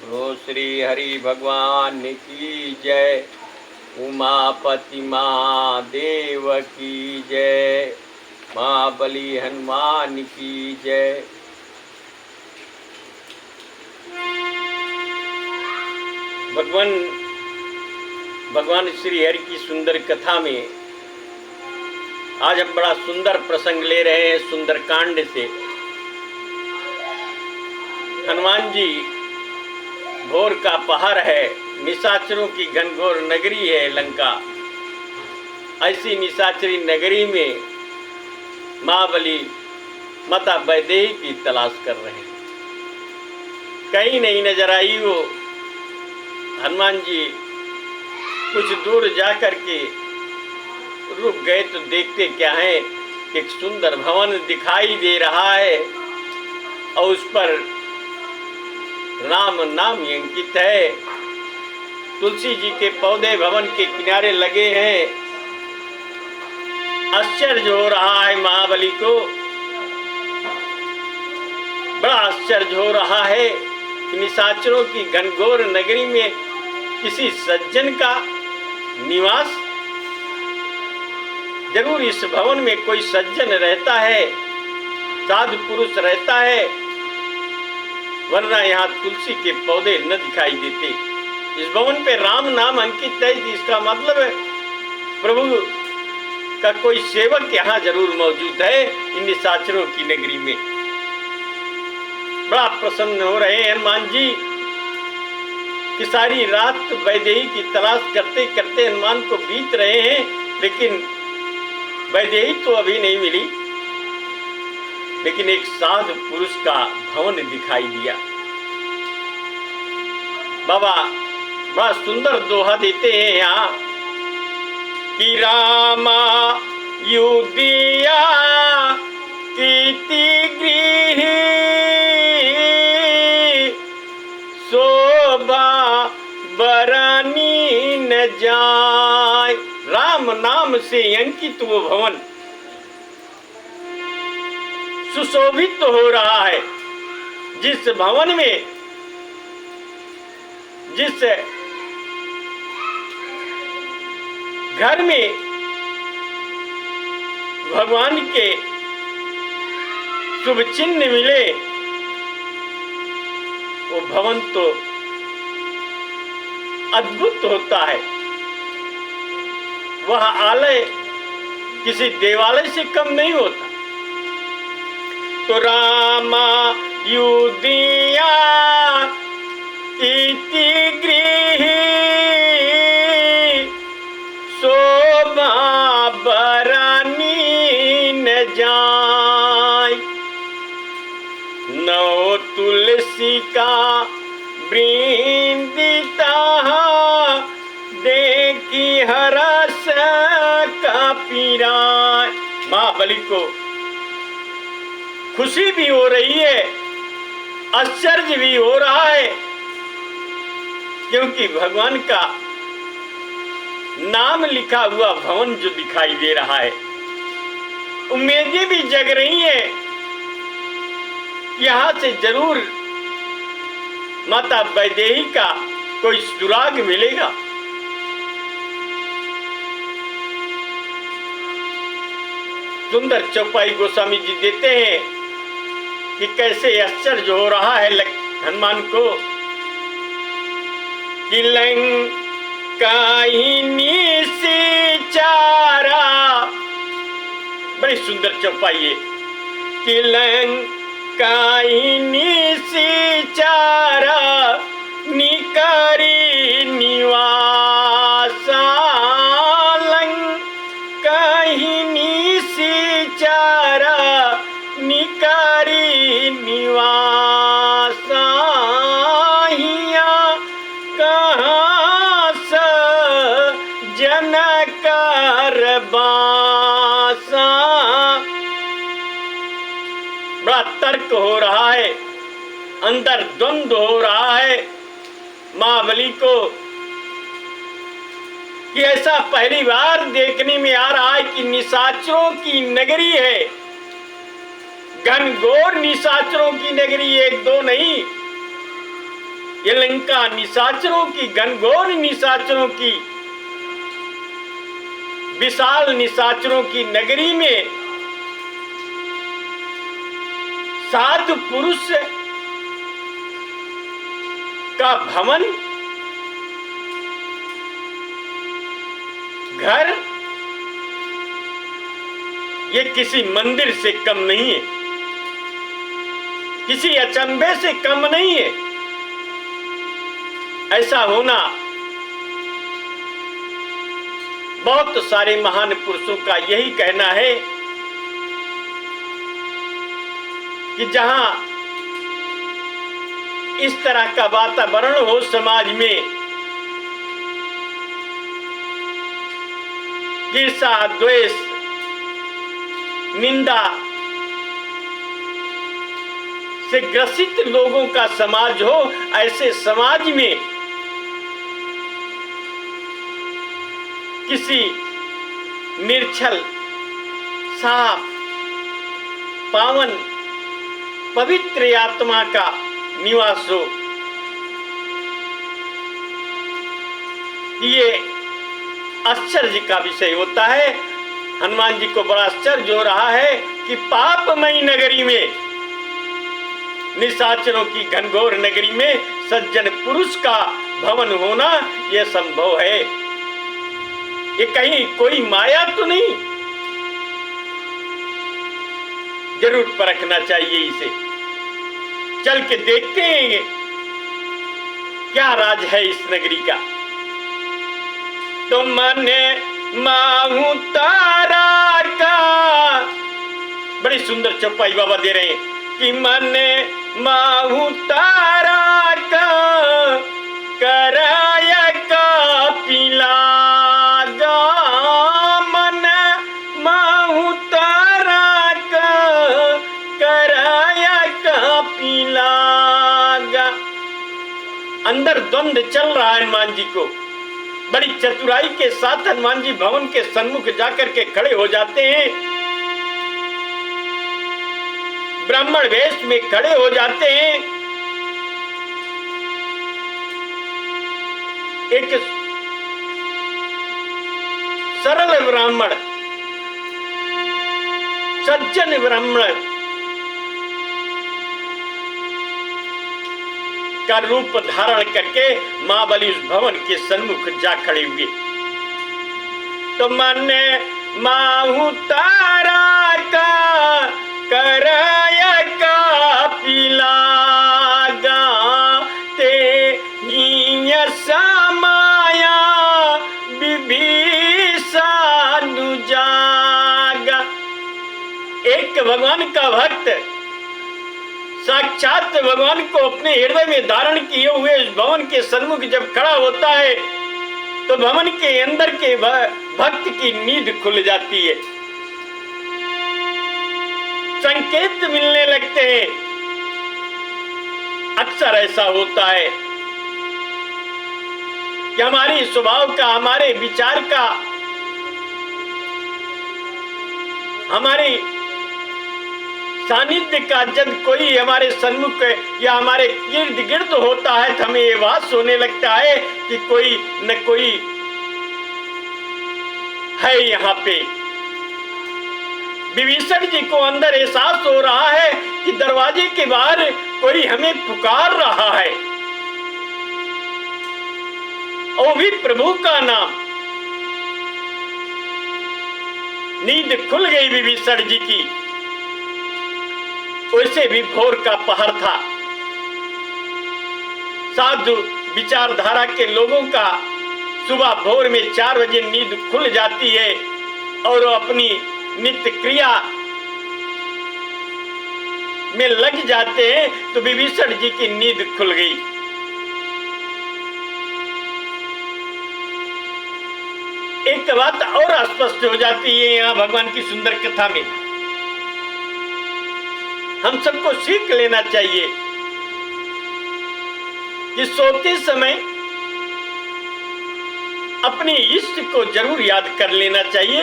रो श्री हरि भगवान की जय। उमापति महादेव की जय। महाबली हनुमान की जय। भगवान श्री हरि की सुंदर कथा में आज हम बड़ा सुंदर प्रसंग ले रहे हैं सुंदरकांड से। हनुमान जी, भोर का पहर है, निशाचरों की घनघोर नगरी है लंका। ऐसी निशाचरी नगरी में महाबली माता वैदेही की तलाश कर रहे हैं। कहीं नहीं नजर आई वो। हनुमान जी कुछ दूर जाकर के रुक गए तो देखते क्या है, एक सुंदर भवन दिखाई दे रहा है और उस पर राम नाम अंकित है। तुलसी जी के पौधे भवन के किनारे लगे हैं। आश्चर्य हो रहा है महाबली को, बड़ा आश्चर्य हो रहा है कि निशाचरों की घनघोर नगरी में किसी सज्जन का निवास। जरूर इस भवन में कोई सज्जन रहता है, साधु पुरुष रहता है, वरना यहाँ तुलसी के पौधे न दिखाई देते। इस भवन पे राम नाम अंकित है, इसका मतलब है प्रभु का कोई सेवक यहाँ जरूर मौजूद है इन निशाचरों की नगरी में। बड़ा प्रसन्न हो रहे हैं हनुमान जी कि सारी रात वैदेही की तलाश करते करते हनुमान को बीत रहे हैं, लेकिन वैदेही तो अभी नहीं मिली। लेकिन एक साधु पुरुष का भवन दिखाई दिया। बाबा बड़ा सुंदर दोहा देते हैं यहाँ कि रामा युदिया कीर्ति गृह शोभा बरानी न जाए। राम नाम से अंकित वो भवन सुशोभित हो रहा है। जिस भवन में, जिस घर में भगवान के शुभ चिन्ह मिले, वो भवन तो अद्भुत होता है। वह आलय किसी देवालय से कम नहीं होता। तो रामा युदिया इति गृह शोभा बरानी न जाय। नौ तुलसी का वृंदिता देखी हरस का पीराय। महाबली को खुशी भी हो रही है, आश्चर्य भी हो रहा है, क्योंकि भगवान का नाम लिखा हुआ भवन जो दिखाई दे रहा है। उम्मीदें भी जग रही हैं, यहां से जरूर माता वैदेही का कोई सुराग मिलेगा। सुंदर चौपाई गोस्वामी जी देते हैं कि कैसे आश्चर्य हो रहा है हनुमान को कि लंका ही निशाचरा। बड़ी सुंदर चौपाई है कि लंका ही निशाचरा निकारी निवासा। लंका ही निशाचरा निकारी निवासा। कहाँ स जनकर बासा। बड़ा तर्क हो रहा है, अंदर द्वंद्व हो रहा है महाबली को कि ऐसा पहली बार देखने में आ रहा है कि निशाचरों की नगरी है, घनघोर निशाचरों की नगरी, एक दो नहीं, ये लंका निशाचरों की, घनघोर निशाचरों की, विशाल निशाचरों की नगरी में साधु पुरुष का भवन, घर, ये किसी मंदिर से कम नहीं है, किसी अचंभे से कम नहीं है। ऐसा होना बहुत सारे महान पुरुषों का यही कहना है कि जहां इस तरह का वातावरण हो समाज में, ईर्ष्या, द्वेष, निंदा से ग्रसित लोगों का समाज हो, ऐसे समाज में किसी निर्छल, साफ, पावन, पवित्र आत्मा का निवास हो, ये आश्चर्य का विषय होता है। हनुमान जी को बड़ा आश्चर्य हो रहा है कि पापमयी नगरी में, निशाचरों की घनघोर नगरी में सज्जन पुरुष का भवन होना यह संभव है। ये कहीं कोई माया तो नहीं? जरूर परखना चाहिए इसे। चल के देखते हैं क्या राज है इस नगरी का। तो मने माहू तारा का, बड़ी सुंदर चौपाई बाबा दे रहे हैं कि मने माहू तारा का कराया का पिला, मन माहू तारा का कराया का पिला। अंदर द्वंद चल रहा है हनुमान जी को। बड़ी चतुराई के साथ हनुमान जी भवन के सन्मुख जाकर के खड़े हो जाते हैं, ब्राह्मण वेश में खड़े हो जाते हैं। एक सरल ब्राह्मण, सज्जन ब्राह्मण का रूप धारण करके महाबली उस भवन के सन्मुख जा खड़े हुए। तो मने माहू तारा का कराया का पिला, ते समाया विभीषण जागा। एक भगवान का भक्त साक्षात भगवान को अपने हृदय में धारण किए हुए इस भवन के सन्मुख जब खड़ा होता है तो भवन के अंदर के भक्त की नींद खुल जाती है, संकेत मिलने लगते हैं। अक्सर ऐसा होता है कि हमारी स्वभाव का, हमारे विचार का, हमारी सानिध्य का जब कोई हमारे सन्मुख या हमारे गिर्द गिर्द होता है तो हमें ये आभास होने लगता है कि कोई न कोई है यहाँ पे। विभीषण जी को अंदर एहसास हो रहा है कि दरवाजे के बाहर कोई हमें पुकार रहा है, और भी प्रभु का नाम। नींद खुल गई विभीषण जी की। वैसे भी भोर का पहर था। साधु विचारधारा के लोगों का सुबह भोर में 4 बजे नींद खुल जाती है और वो अपनी नित्य क्रिया में लग जाते हैं। तो विभीषण जी की नींद खुल गई। एक बात और स्पष्ट हो जाती है यहाँ भगवान की सुंदर कथा में। हम सबको सीख लेना चाहिए कि सोते समय अपने इष्ट को जरूर याद कर लेना चाहिए।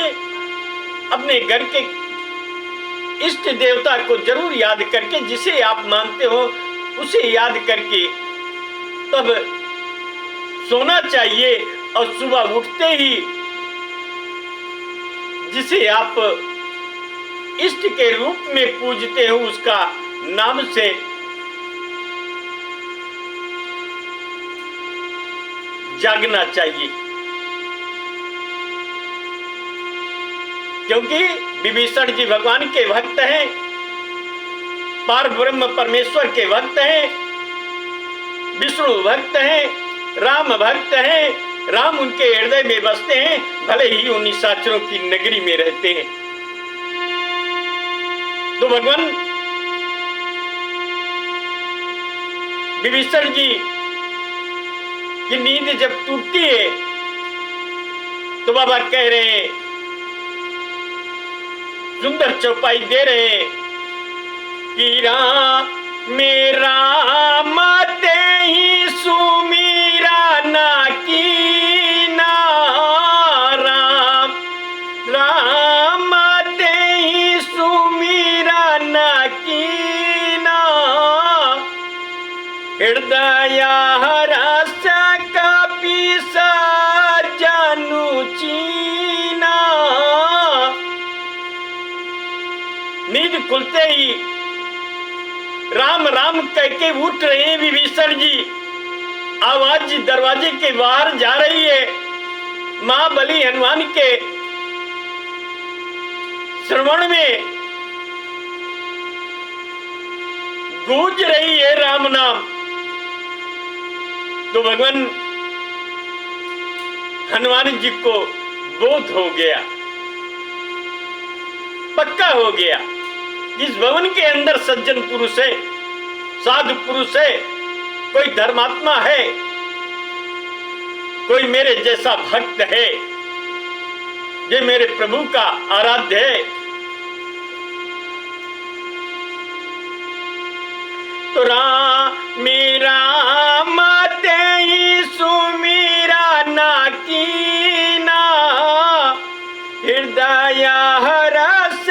अपने घर के इष्ट देवता को जरूर याद करके, जिसे आप मानते हो उसे याद करके तब सोना चाहिए और सुबह उठते ही जिसे आप इष्ट के रूप में पूजते हो उसका नाम से जागना चाहिए, क्योंकि विभीषण जी भगवान के भक्त हैं, पार ब्रह्म परमेश्वर के भक्त हैं, विष्णु भक्त हैं, राम भक्त हैं। राम उनके हृदय में बसते हैं, भले ही उन निशाचरों की नगरी में रहते हैं। तो भगवान विभीषण जी की नींद जब टूटती है तो बाबा कह रहे हैं, सुंदर चौपाई दे रहे हैं कि मेरा मते ही सुमीरा ना की ना राम, राम ते ही सुमीरा ना की ना, हृदय हरस कपि सजनु चीना। नींद खुलते ही राम राम कह के उठ रहे हैं विभीषण जी। आवाज दरवाजे के बाहर जा रही है, महाबली हनुमान के श्रवण में गूंज रही है राम नाम। तो भगवान हनुमान जी को बोध हो गया, पक्का हो गया, जिस भवन के अंदर सज्जन पुरुष है, साधु पुरुष है, कोई धर्मात्मा है, कोई मेरे जैसा भक्त है, ये मेरे प्रभु का आराध्य है, तो मेरा मते ही सुमीरा ना कीना, हृदय हरस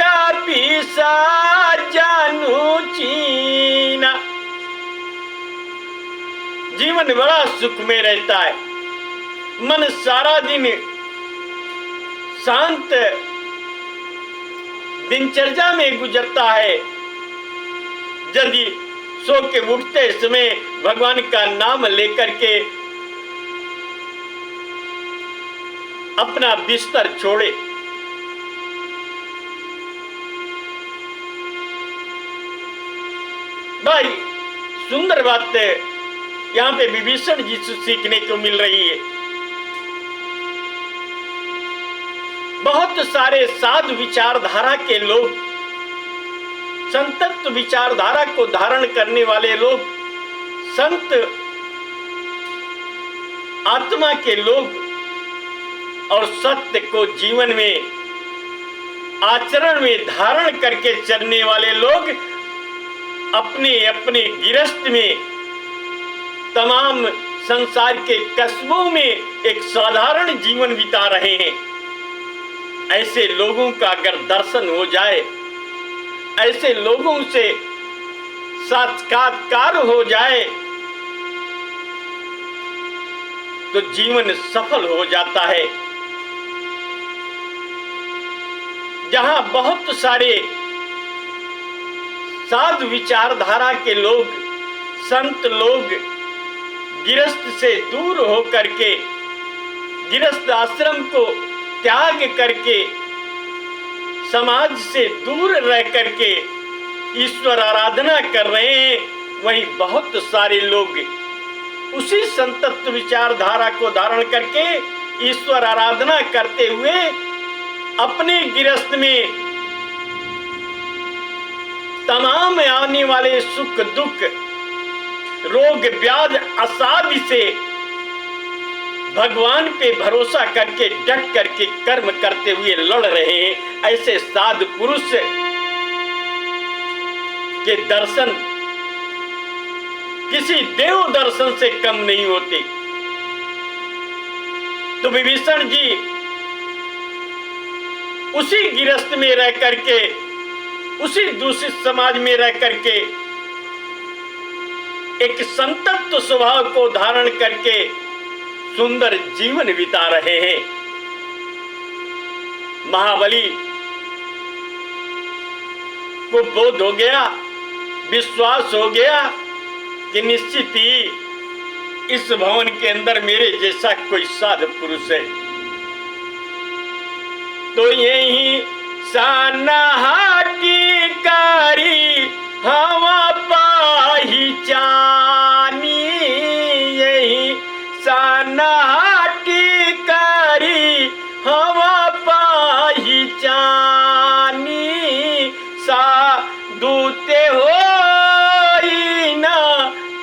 कपि सजनु चीना। जीवन बड़ा सुख में रहता है, मन सारा दिन शांत दिनचर्या में गुजरता है यदि सो के उठते समय भगवान का नाम लेकर के अपना बिस्तर छोड़े। भाई सुंदर बात है, यहाँ पे विभीषण जी से सीखने को मिल रही है। बहुत सारे साधु विचारधारा के लोग, संतत्व विचारधारा को धारण करने वाले लोग, संत आत्मा के लोग और सत्य को जीवन में आचरण में धारण करके चलने वाले लोग अपने अपने गिरस्त में, तमाम संसार के कस्बों में एक साधारण जीवन बिता रहे हैं। ऐसे लोगों का अगर दर्शन हो जाए, ऐसे लोगों से साक्षात्कार हो जाए तो जीवन सफल हो जाता है। जहां बहुत सारे साधु विचारधारा के लोग, संत लोग गिरस्त से दूर होकर के, गिरस्त आश्रम को त्याग करके, समाज से दूर रह करके ईश्वर आराधना कर रहे हैं, वहीं बहुत सारे लोग उसी संतत्व विचारधारा को धारण करके ईश्वर आराधना करते हुए अपने गिरस्त में तमाम आने वाले सुख दुख, रोग व्याधि असाध्य से भगवान पे भरोसा करके डट करके कर्म करते हुए लड़ रहे हैं। ऐसे साधु पुरुष के दर्शन किसी देव दर्शन से कम नहीं होते। तो विभीषण जी उसी गिरस्त में रह करके, उसी दूषित समाज में रह करके एक संतप्त स्वभाव को धारण करके सुंदर जीवन बिता रहे हैं। महाबली को बोध हो गया, विश्वास हो गया कि निश्चित ही इस भवन के अंदर मेरे जैसा कोई साधु पुरुष है। तो यही सानाहाटी कारी हवा पाही चानी, यही सानाहाटी कारी हवा पाही चानी, साधुते हो न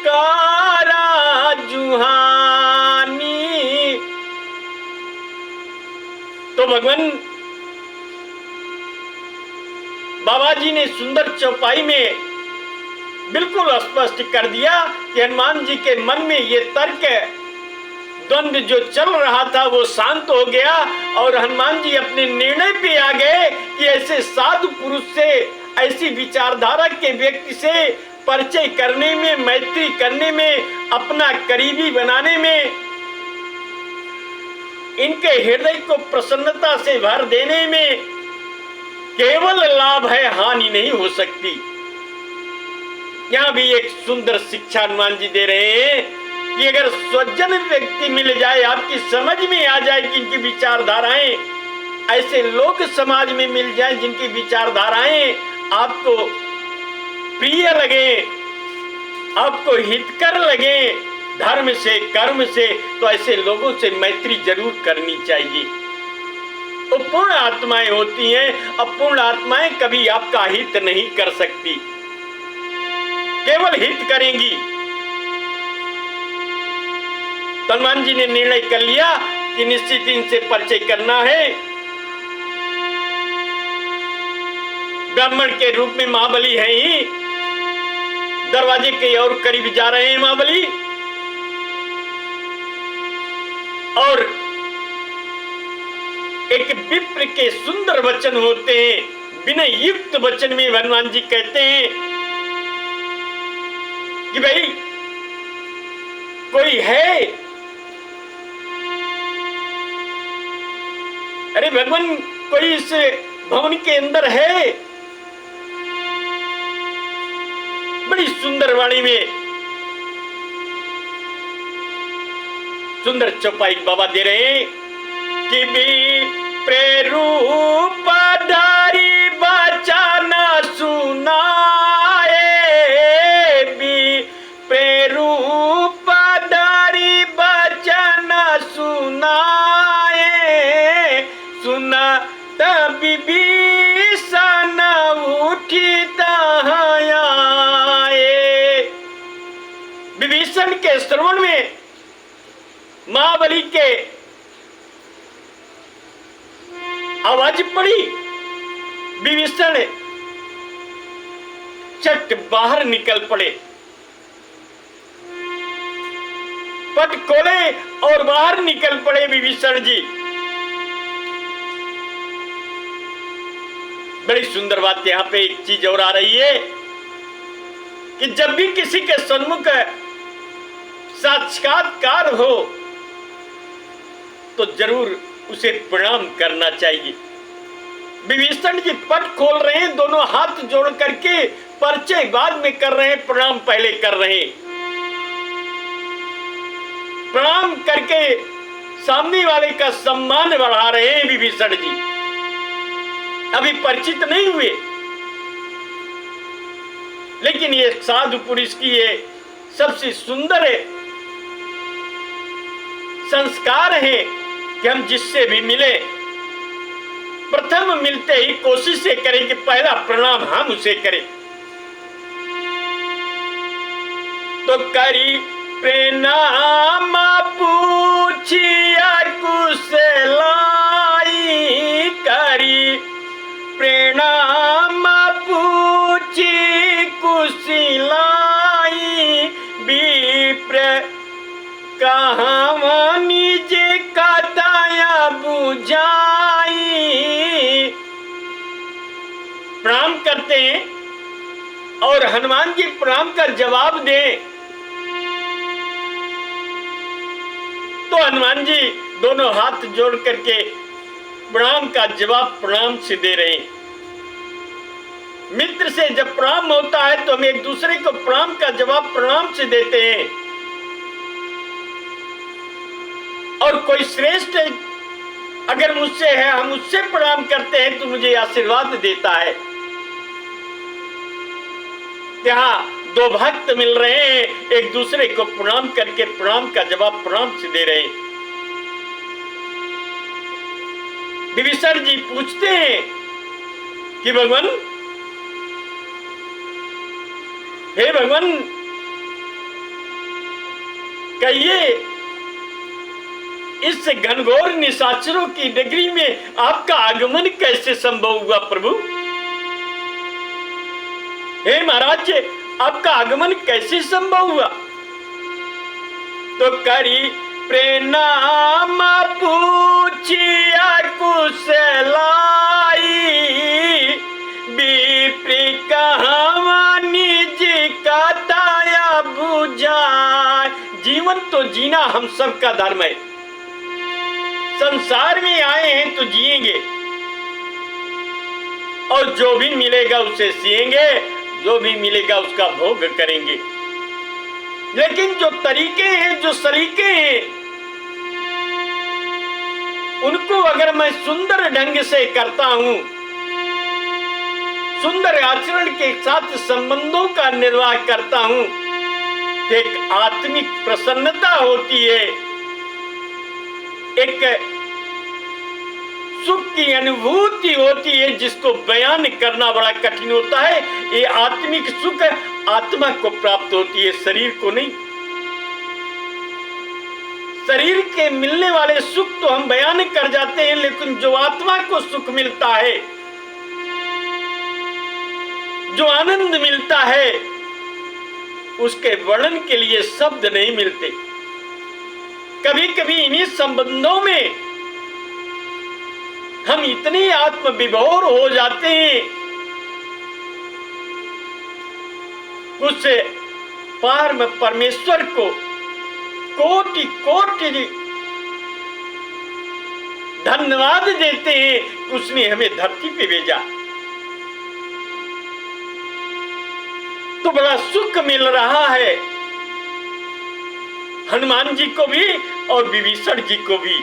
कारा जुहानी। तो भगवान बाबा जी ने सुंदर चौपाई में बिल्कुल स्पष्ट कर दिया कि हनुमान जी के मन में ये तर्क द्वंद्व जो चल रहा था वो शांत हो गया और हनुमान जी अपने निर्णय पे आ गए कि ऐसे साधु पुरुष से, ऐसी विचारधारा के व्यक्ति से परिचय करने में, मैत्री करने में, अपना करीबी बनाने में, इनके हृदय को प्रसन्नता से भर देने में केवल लाभ है, हानि नहीं हो सकती। यहाँ भी एक सुंदर शिक्षा हनुमान जी दे रहे हैं कि अगर स्वजन व्यक्ति मिल जाए, आपकी समझ में आ जाए कि इनकी विचारधाराएं, ऐसे लोग समाज में मिल जाए जिनकी विचारधाराएं आपको प्रिय लगे, आपको हितकर लगे धर्म से, कर्म से, तो ऐसे लोगों से मैत्री जरूर करनी चाहिए। तो पूर्ण आत्माएं होती हैं, अपूर्ण आत्माएं कभी आपका हित नहीं कर सकती, केवल हित करेंगी। हनुमान जी ने निर्णय कर लिया कि निश्चित इनसे परिचय करना है। ब्राह्मण के रूप में महाबली है ही, दरवाजे के और करीब जा रहे हैं महाबली, और एक विप्र के सुंदर वचन होते हैं, विनय युक्त वचन में हनुमान जी कहते हैं कि भाई कोई है, अरे भगवान कोई इस भवन के अंदर है। बड़ी सुंदर वाणी में सुंदर चौपाई बाबा दे रहे हैं कि भी प्रेरूप धारी बचन सुनाए, भी प्रेरूप धारी बचन सुनाए, सुना विभीषण उठित आए। विभीषण के श्रवण में महाबली के आवाज पड़ी, विभीषण चट बाहर निकल पड़े, पट खोले और बाहर निकल पड़े विभीषण जी। बड़ी सुंदर बात यहां पे एक चीज और आ रही है कि जब भी किसी के सन्मुख साक्षात्कार हो तो जरूर उसे प्रणाम करना चाहिए। विभीषण जी पट खोल रहे हैं, दोनों हाथ जोड़ करके परिचय बाद में कर रहे हैं, प्रणाम पहले कर रहे हैं। प्रणाम करके सामने वाले का सम्मान बढ़ा रहे हैं विभीषण जी, अभी परिचित नहीं हुए। लेकिन ये साधु पुरुष की ये सबसे सुंदर संस्कार है कि हम जिससे भी मिले प्रथम मिलते ही कोशिश ये करें कि पहला प्रणाम हम उसे करें। तो करी प्रणाम पूछिया कुशलाई, करी प्रणाम पूछी कुशलाई, विप्र कहाँ निज कथाया बुझाई। प्रणाम करते हैं और हनुमान जी प्रणाम कर जवाब दें तो हनुमान जी दोनों हाथ जोड़ करके प्रणाम का जवाब प्रणाम से दे रहे हैं। मित्र से जब प्रणाम होता है तो हम एक दूसरे को प्रणाम का जवाब प्रणाम से देते हैं। और कोई श्रेष्ठ अगर मुझसे है, हम उससे प्रणाम करते हैं तो मुझे आशीर्वाद देता है। यहाँ दो भक्त मिल रहे हैं, एक दूसरे को प्रणाम करके प्रणाम का जवाब प्रणाम से दे रहे हैं। विभीषण जी पूछते हैं कि भगवान, हे भगवान, कहिए इस घनघोर निशाचरों की नगरी में आपका आगमन कैसे संभव हुआ प्रभु? हे महाराज, आपका आगमन कैसे संभव हुआ? तो करी प्रणाम पूछिया कुशलाई, विप्र कहानी जी का दाया बुझाए। जीवन तो जीना हम सबका धर्म है। संसार में आए हैं तो जिएंगे, और जो भी मिलेगा उसे सिएंगे, जो भी मिलेगा उसका भोग करेंगे। लेकिन जो तरीके हैं, जो सलीके हैं, उनको अगर मैं सुंदर ढंग से करता हूं, सुंदर आचरण के साथ संबंधों का निर्वाह करता हूं, तो एक आत्मिक प्रसन्नता होती है, एक सुख की अनुभूति होती है जिसको बयान करना बड़ा कठिन होता है। ये आत्मिक सुख आत्मा को प्राप्त होती है, शरीर को नहीं। शरीर के मिलने वाले सुख तो हम बयान कर जाते हैं, लेकिन जो आत्मा को सुख मिलता है, जो आनंद मिलता है, उसके वर्णन के लिए शब्द नहीं मिलते। कभी कभी इन्हीं संबंधों में हम इतने आत्मविभोर हो जाते हैं, उस परमेश्वर को कोटि कोटि धन्यवाद देते हैं, उसने हमें धरती पे भेजा। तो बड़ा सुख मिल रहा है हनुमान जी को भी और विभीषण जी को भी,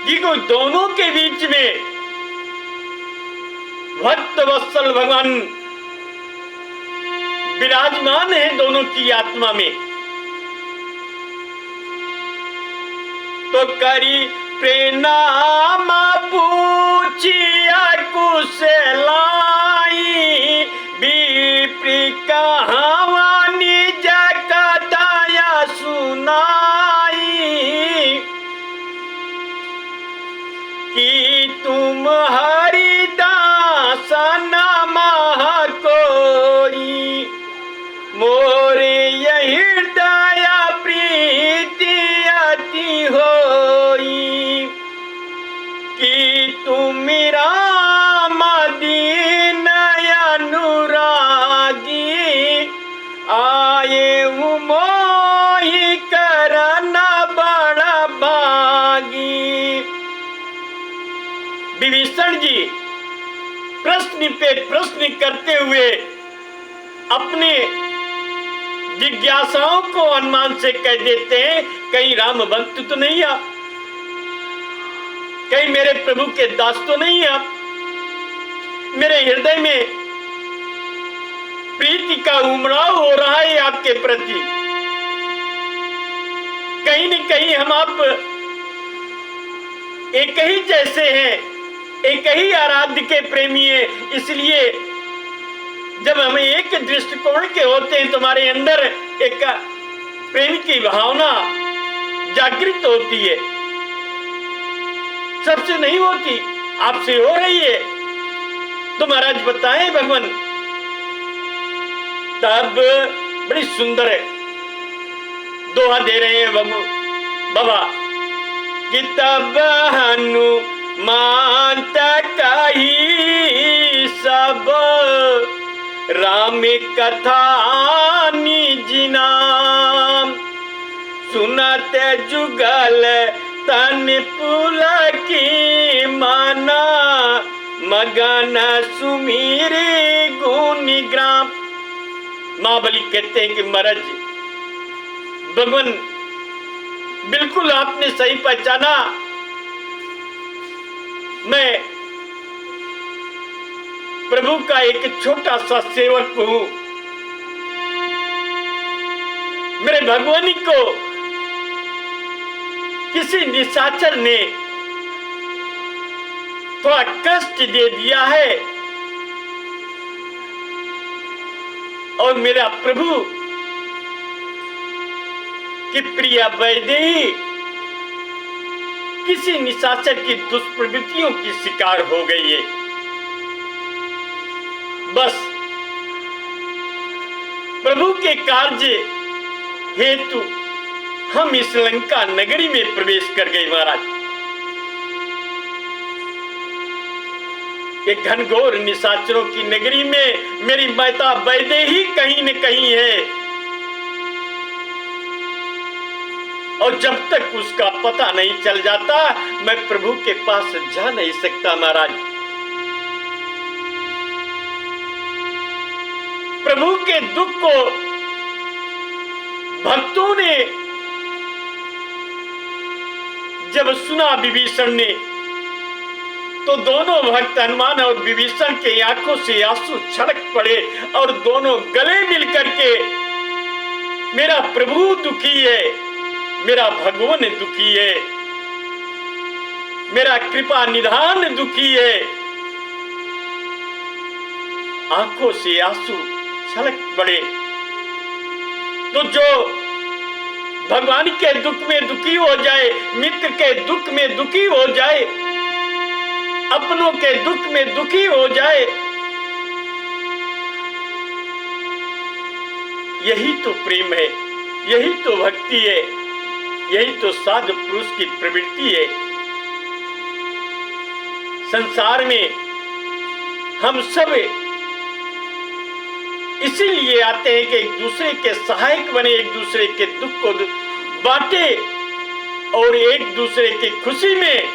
जिनको दोनों के बीच में भक्त वत्सल भगवान विराजमान है दोनों की आत्मा में। तो करी प्रणाम पूछिया कुशलाई, विप्र कहानी जका दाया सुनाई, कि तुम हरिदास नमः कोई, मोरे यही दया प्रीति अति होई, कि तुम राम दीन अनुरागी, आए मोहि करना बड़ा भागी। विभीषण जी प्रश्न पे प्रश्न करते हुए अपने जिज्ञासाओं को हनुमान से कह देते हैं, कहीं राम भक्त तो नहीं आप, कहीं मेरे प्रभु के दास तो नहीं आप, मेरे हृदय में प्रीति का उमड़ाव हो रहा है आपके प्रति, कहीं न कहीं हम आप एक ही जैसे हैं, एक ही आराध्य के प्रेमी हैं। इसलिए जब हमें एक दृष्टिकोण के होते हैं, तुम्हारे अंदर एक प्रेम की भावना जागृत होती है। सबसे नहीं होती, आपसे हो रही है। तो महाराज बताएं भगवान, तब बड़ी सुंदर है दोहा दे रहे हैं बाबा कि तब हनुमान कही सब राम कथा निज नाम, सुनाते जुगल तन पुला की माना मगन सुमीरे गुनी ग्राम। महाबली कहते हैं कि महाराज भगवान बिल्कुल आपने सही पहचाना, मैं प्रभु का एक छोटा सा सेवक हूं। मेरे भगवानी को किसी निशाचर ने थोड़ा कष्ट दे दिया है और मेरा प्रभु की प्रिया वैदेही किसी निशाचर की दुष्प्रवृत्तियों की शिकार हो गई है। बस प्रभु के कार्य हेतु हम इस लंका नगरी में प्रवेश कर गए महाराज। ये घनघोर निशाचरों की नगरी में मेरी माता वैदेही कहीं न कहीं है और जब तक उसका पता नहीं चल जाता मैं प्रभु के पास जा नहीं सकता महाराज। प्रभु के दुख को भक्तों ने जब सुना विभीषण ने, तो दोनों भक्त हनुमान और विभीषण के आंखों से आंसू छलक पड़े और दोनों गले मिलकर के मेरा प्रभु दुखी है, मेरा भगवान दुखी है, मेरा कृपा निधान दुखी है, आंखों से आंसू छलक पड़े। तो जो भगवान के दुख में दुखी हो जाए, मित्र के दुख में दुखी हो जाए, अपनों के दुख में दुखी हो जाए, यही तो प्रेम है, यही तो भक्ति है, यही तो साधु पुरुष की प्रवृत्ति है। संसार में हम सब इसीलिए आते हैं कि एक दूसरे के सहायक बने, एक दूसरे के दुख को बांटे और एक दूसरे की खुशी में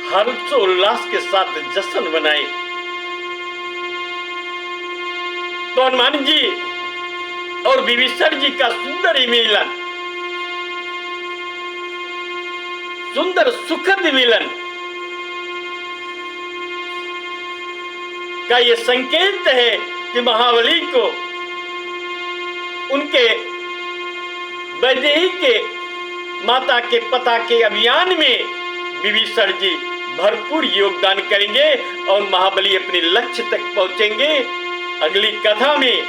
हर्षोल्लास के साथ जश्न बनाए। तो हनुमान जी और विभीषण जी का सुंदर मिलन, सुंदर सुखद मिलन का ये संकेत है कि महाबली को उनके वैदेही के माता के पता के अभियान में विभीषण जी भरपूर योगदान करेंगे और महाबली अपने लक्ष्य तक पहुंचेंगे। अगली कथा में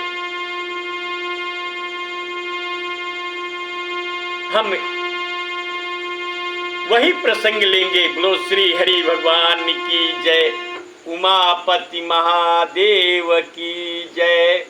हम वही प्रसंग लेंगे। बोलो श्री हरि भगवान की जय, उमापति महादेव की जय।